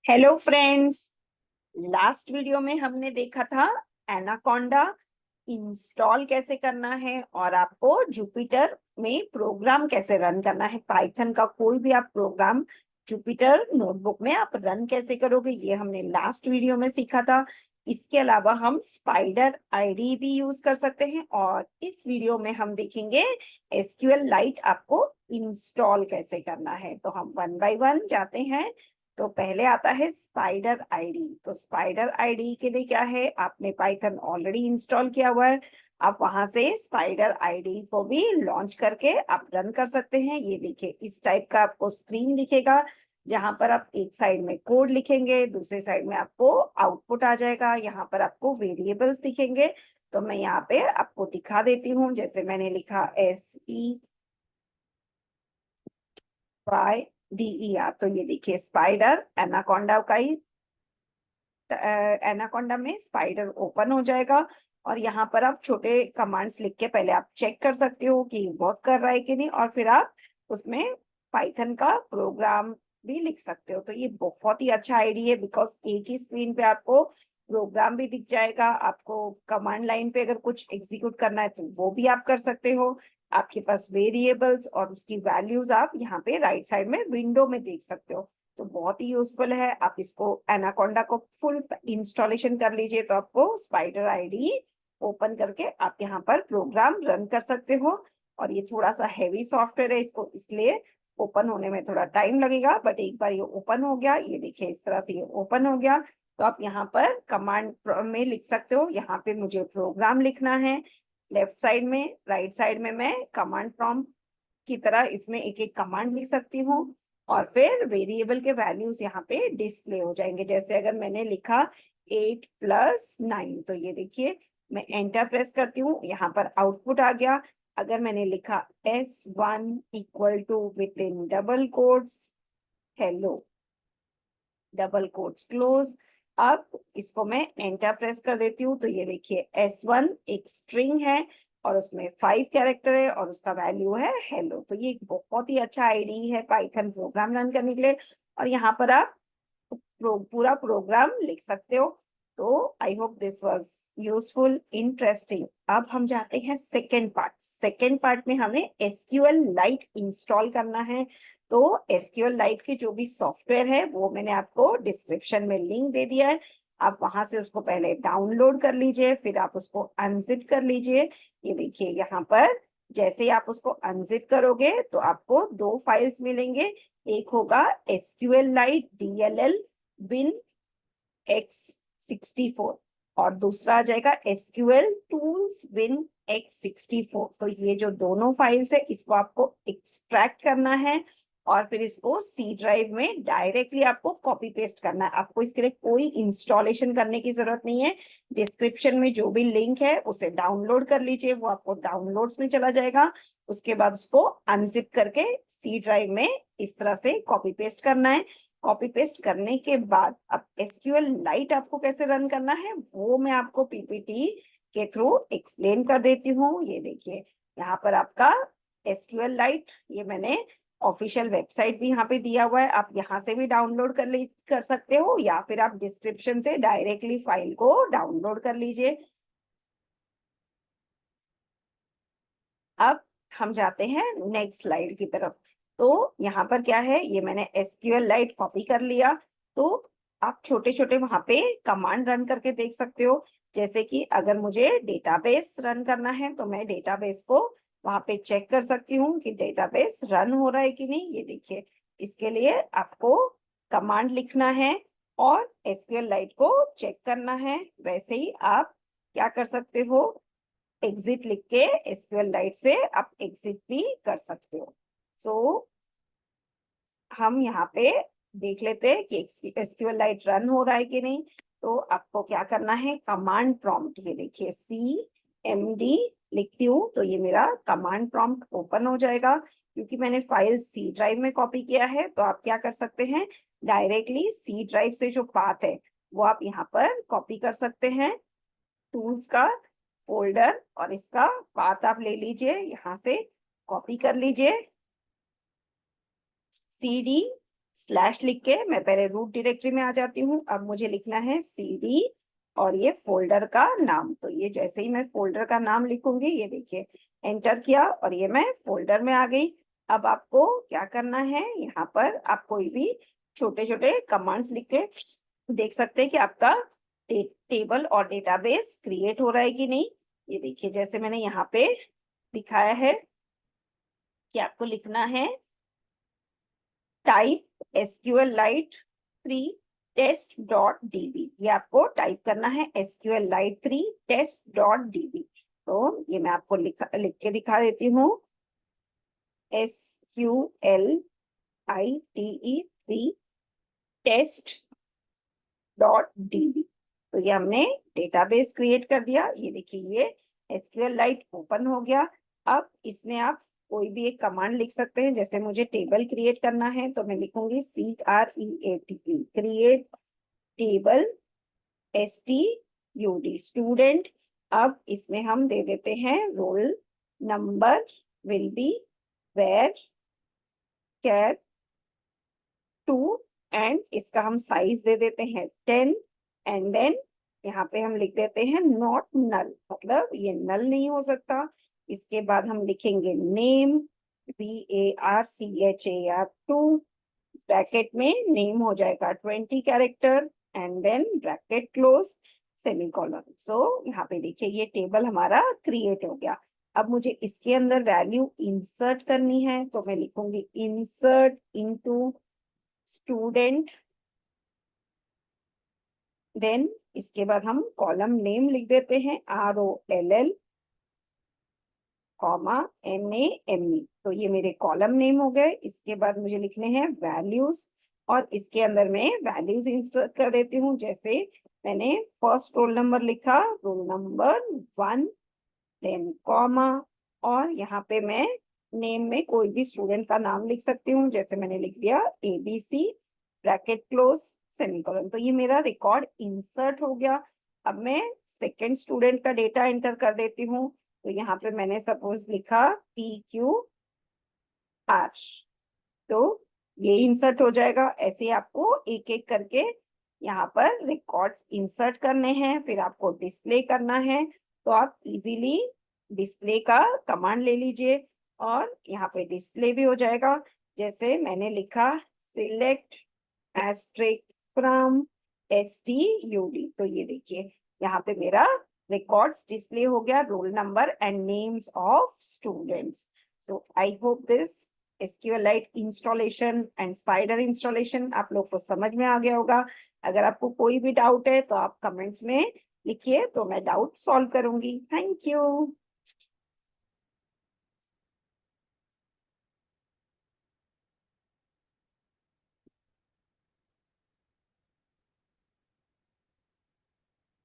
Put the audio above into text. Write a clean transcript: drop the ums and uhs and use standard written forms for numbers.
Hello friends. Last video में हमने देखा था एनाकोंडा इंस्टॉल कैसे करना है और आपको जुपिटर में प्रोग्राम कैसे रन करना है। पाइथन का कोई भी आप प्रोग्राम जुपिटर नोटबुक में आप रन कैसे करोगे, ये हमने लास्ट वीडियो में सीखा था। इसके अलावा हम स्पाइडर आईडी भी यूज कर सकते हैं और इस वीडियो में हम देखेंगे एसक्यूएल लाइट आपको इंस्टॉल कैसे करना है। तो हम वन बाय वन जाते हैं। तो पहले आता है स्पाइडर आईडी। तो स्पाइडर आईडी के लिए क्या है, आपने पाइथन ऑलरेडी इंस्टॉल किया हुआ है, आप वहां से स्पाइडर आईडी को भी लॉन्च करके आप रन कर सकते हैं। ये देखिए इस टाइप का आपको स्क्रीन दिखेगा, जहां पर आप एक साइड में कोड लिखेंगे, दूसरे साइड में आपको आउटपुट आ जाएगा। यहाँ पर आपको वेरिएबल्स दिखेंगे। तो मैं यहाँ पे आपको दिखा देती हूँ, जैसे मैंने लिखा SPYDER। तो ये देखिए स्पाइडर एनाकोंडा का ही, एनाकोंडा में स्पाइडर ओपन हो जाएगा। और यहाँ पर आप छोटे कमांड्स लिख के पहले आप चेक कर सकते हो कि वर्क कर रहा है कि नहीं, और फिर आप उसमें पाइथन का प्रोग्राम भी लिख सकते हो। तो ये बहुत ही अच्छा आईडी है, बिकॉज एक ही स्क्रीन पे आपको प्रोग्राम भी दिख जाएगा। आपको कमांड लाइन पे अगर कुछ एग्जीक्यूट करना है तो वो भी आप कर सकते हो। आपके पास वेरिएबल्स और उसकी वैल्यूज आप यहाँ पे राइट साइड में विंडो में देख सकते हो। तो बहुत ही यूजफुल है। आप इसको एनाकोंडा को फुल इंस्टॉलेशन कर लीजिए तो आपको स्पाइडर आईडी ओपन करके आप यहाँ पर प्रोग्राम रन कर सकते हो। और ये थोड़ा सा हैवी सॉफ्टवेयर है, इसको इसलिए ओपन होने में थोड़ा टाइम लगेगा, बट एक बार ये ओपन हो गया, ये देखिए इस तरह से ये ओपन हो गया। तो आप यहाँ पर कमांड में लिख सकते हो, यहाँ पे मुझे प्रोग्राम लिखना है। लेफ्ट साइड में, राइट साइड में मैं कमांड प्रॉम्प्ट की तरह इसमें एक एक कमांड लिख सकती हूँ। और फिर वेरिएबल के वैल्यूज यहाँ पे डिस्प्ले हो जाएंगे। जैसे अगर मैंने लिखा 8+9, तो ये देखिए मैं एंटर प्रेस करती हूँ, यहाँ पर आउटपुट आ गया। अगर मैंने लिखा S1 equal to within double quotes hello, double quotes close, अब इसको मैं एंटर प्रेस कर देती हूँ। तो ये देखिए S1 एक स्ट्रिंग है और उसमें 5 कैरेक्टर है और उसका वैल्यू है हेलो। तो ये एक बहुत ही अच्छा आईडी है पाइथन प्रोग्राम रन करने के लिए। और यहाँ पर आप पूरा प्रोग्राम लिख सकते हो। तो I hope this was useful, interesting. अब हम जाते हैं सेकेंड पार्ट। सेकेंड पार्ट में हमें एसक्यूएल लाइट इंस्टॉल करना है। तो एसक्यूएल लाइट के जो भी सॉफ्टवेयर है वो मैंने आपको डिस्क्रिप्शन में लिंक दे दिया है। आप वहां से उसको पहले डाउनलोड कर लीजिए, फिर आप उसको अनजिप कर लीजिए। ये देखिए यहाँ पर जैसे ही आप उसको अनजिप करोगे तो आपको दो फाइल्स मिलेंगे। एक होगा SQL light DLL win X64 और दूसरा आ जाएगा एसक्यूएल टूल्स विन X64। तो ये जो दोनों फाइल्स है इसको आपको एक्सट्रैक्ट करना है और फिर इसको सी ड्राइव में डायरेक्टली आपको कॉपी पेस्ट करना है। आपको इसके लिए कोई इंस्टॉलेशन करने की जरूरत नहीं है। डिस्क्रिप्शन में जो भी लिंक है उसे डाउनलोड कर लीजिए, वो आपको डाउनलोड्स में चला जाएगा। उसके बाद उसको अनजिप करके सी ड्राइव में इस तरह से कॉपी पेस्ट करना है। कॉपी पेस्ट करने के बाद अब एसक्यूएल लाइट आपको कैसे रन करना है वो मैं आपको पीपीटी के थ्रू एक्सप्लेन कर देती हूँ। ये देखिए यहाँ पर आपका एसक्यूएल लाइट, ये मैंने ऑफिशियल वेबसाइट भी यहाँ पे दिया हुआ है, आप यहाँ से भी डाउनलोड कर सकते हो या फिर आप डिस्क्रिप्शन से डायरेक्टली फाइल को डाउनलोड कर लीजिए। अब हम जाते हैं नेक्स्ट स्लाइड की तरफ। तो यहाँ पर क्या है, ये मैंने एसक्यूएल लाइट कॉपी कर लिया। तो आप छोटे छोटे वहां पे कमांड रन करके देख सकते हो। जैसे कि अगर मुझे डेटाबेस रन करना है तो मैं डेटाबेस को वहां पे चेक कर सकती हूँ कि डेटाबेस रन हो रहा है कि नहीं। ये देखिए इसके लिए आपको कमांड लिखना है और एसक्यूएल लाइट को चेक करना है। वैसे ही आप क्या कर सकते हो, एग्जिट लिख के एसक्यूएल लाइट से आप एग्जिट भी कर सकते हो। सो हम यहाँ पे देख लेते हैं कि एसक्यूएल लाइट रन हो रहा है कि नहीं। तो आपको क्या करना है, कमांड प्रॉम्प्ट, ये देखिए CMD लिखती हूँ तो ये मेरा कमांड प्रॉम्प्ट ओपन हो जाएगा। क्योंकि मैंने फाइल सी ड्राइव में कॉपी किया है तो आप क्या कर सकते हैं, डायरेक्टली सी ड्राइव से जो पाथ है वो आप यहाँ पर कॉपी कर सकते हैं। टूल्स का फोल्डर और इसका पाथ आप ले लीजिए, यहाँ से कॉपी कर लीजिए, CD स्लैश लिख के मैं पहले रूट डायरेक्टरी में आ जाती हूँ। अब मुझे लिखना है cd और ये फोल्डर का नाम। तो ये जैसे ही मैं फोल्डर का नाम लिखूंगी, ये देखिए एंटर किया और ये मैं फोल्डर में आ गई। अब आपको क्या करना है, यहाँ पर आप कोई भी छोटे छोटे कमांड्स लिख के देख सकते हैं कि आपका टेबल और डेटाबेस क्रिएट हो रहा है कि नहीं। ये देखिए जैसे मैंने यहाँ पे दिखाया है कि आपको लिखना है टाइप SQLite 3 test.db। ये आपको टाइप करना है SQLite 3 test.db। तो ये मैं आपको लिख के दिखा देती हूँ, SQLite 3 test.db। तो ये हमने डेटाबेस क्रिएट कर दिया। ये देखिए ये SQLite ओपन हो गया। अब इसमें आप कोई भी एक कमांड लिख सकते हैं। जैसे मुझे टेबल क्रिएट करना है तो मैं लिखूंगी CREATE create table STUD student. अब इसमें हम दे देते हैं roll number will be varchar 2 and इसका हम साइज दे देते हैं 10 एंड देन यहाँ पे हम लिख देते हैं नॉट नल, मतलब ये नल नहीं हो सकता। इसके बाद हम लिखेंगे नेम VARCHAR2 ब्रैकेट में नेम हो जाएगा 20 character and then bracket close semicolon. So यहाँ पे देखिए ये टेबल हमारा क्रिएट हो गया। अब मुझे इसके अंदर वैल्यू इंसर्ट करनी है तो मैं लिखूंगी इंसर्ट इनटू स्टूडेंट। देन इसके बाद हम कॉलम नेम लिख देते हैं ROLL MAME। तो ये मेरे कॉलम नेम हो गए। इसके बाद मुझे लिखने हैं वैल्यूज और इसके अंदर मैं वैल्यूज इंसर्ट कर देती हूँ। जैसे मैंने फर्स्ट रोल नंबर लिखा, रोल नंबर 1, देन कॉमा और यहाँ पे मैं नेम में कोई भी स्टूडेंट का नाम लिख सकती हूँ। जैसे मैंने लिख दिया ABC ब्रैकेट क्लोज सेमीकोलन। तो ये मेरा रिकॉर्ड इंसर्ट हो गया। अब मैं सेकेंड स्टूडेंट का डेटा एंटर कर देती हूँ। तो यहाँ पे मैंने सपोज लिखा PQR। तो ये इंसर्ट हो जाएगा। ऐसे आपको एक एक करके यहाँ पर रिकॉर्ड्स इंसर्ट करने हैं, फिर आपको डिस्प्ले करना है। तो आप इजीली डिस्प्ले का कमांड ले लीजिए और यहाँ पे डिस्प्ले भी हो जाएगा। जैसे मैंने लिखा सिलेक्ट एस्ट्रिक फ्रॉम STUD। तो ये देखिए यहाँ पे मेरा records display हो गया, roll number and names of students। So I hope this SQLite installation and Spider installation आप लोग को समझ में आ गया होगा। अगर आपको कोई भी डाउट है तो आप कमेंट्स में लिखिए, तो मैं डाउट सॉल्व करूंगी। Thank you.